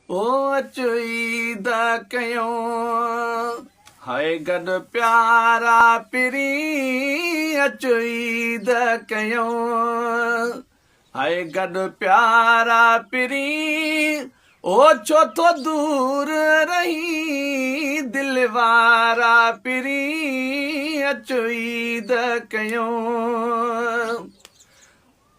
ओ अचुईद कयो हाय गॾु प्यारा पिरी अचुईद कयो हाय गॾु प्यारा पिरी ओ छो तो दूर रही दिल वारा पिरी अचुईद कयो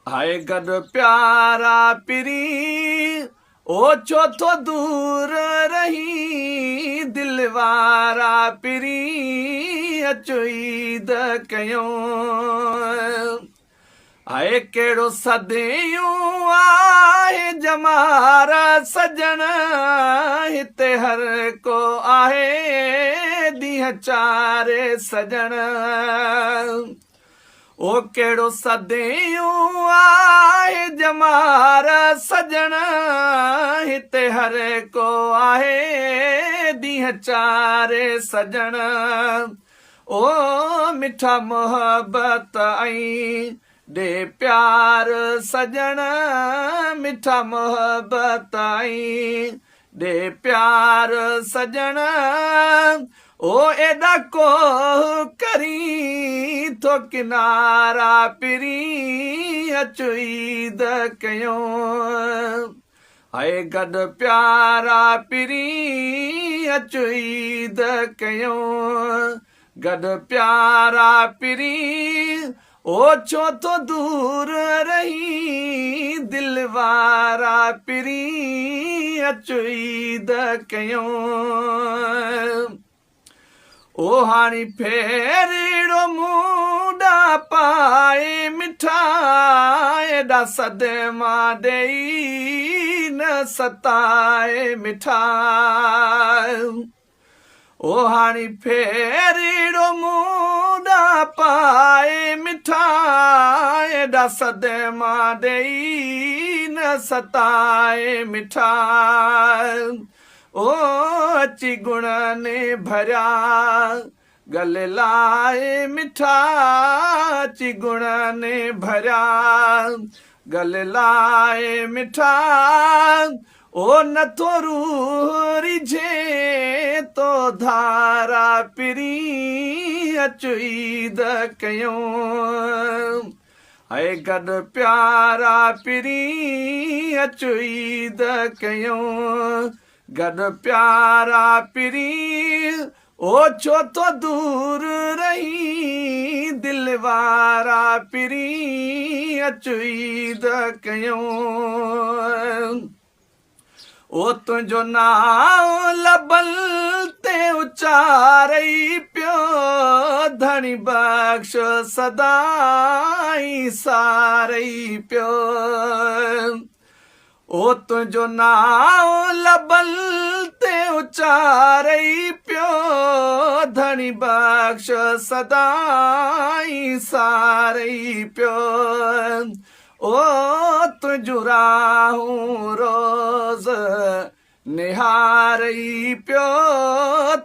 हाय गॾु प्यारा पिरी ओ छो तो दूर रही दिल वारा पिरी अचुईद कयो हाय कहिड़ो सदियूं आहे जमारा सजण हिते हर को आहे ॾींहं चारे सजण ओ कहिड़ो सदियूं आहे जमारा सजण हिते हर को आहे ॾींहं चारे सजण ओ मिठा मोहबत ऐं ॾे प्यार सजण मिठा मोहबत ऐं ॾे प्यार सजण ओ एॾा को करी थो किनारा पिरी अचुईद कयो हाय गॾु प्यारा पिरी अचुईद कयो गॾु प्यारा पिरी ओ छो तो दूर रही दिल वारा पिरी अचुईद कयो ओ हाणी फेरीड़ो मुंडा पाए मिठा एॾा सदमा ॾेई न सताए मिठा ओ हाणी फेरीड़ो मुंडा पाए मिठा एॾा सदमा ॾेई न सताए मिठा ओ अची गुण ने भरिया गले लाए मिठा अची गुण ने भरिया गले लाए मिठा ओ नथो रूह रिझे तो धारा पिरी अचुईद कयो हाय गॾु प्यारा पिरी अचुईद कयो गॾु प्यारा पिरी ओ छो तो दूर रही दिल वारा पिरी अचुईद कयो ओ तुंहिंजो नाव लबल ते उचारई पियो धणी बख़्श सदाई सारई पियो ओ तुंहिंजो नाव लबल ते उचारई पियो धणी बख़्श सदाई सारई पियो ओ तुंहिंजूं राहूं रोज़ निहारई पियो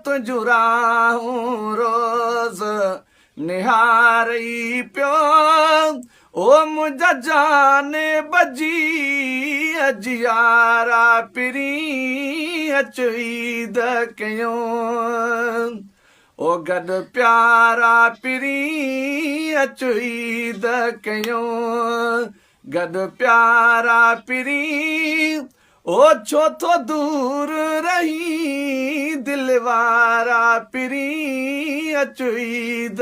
तुंहिंजूं राहूं रोज़ निहारई पियो ओ मुंहिंजा जान बजी अजियारा पिरी अचुईद कयो ओ गॾु प्यारा पिरी अचुईद कयो गॾु प्यारा पिरी ओ छो तो दूर रही दिल वारा पिरी अचुईद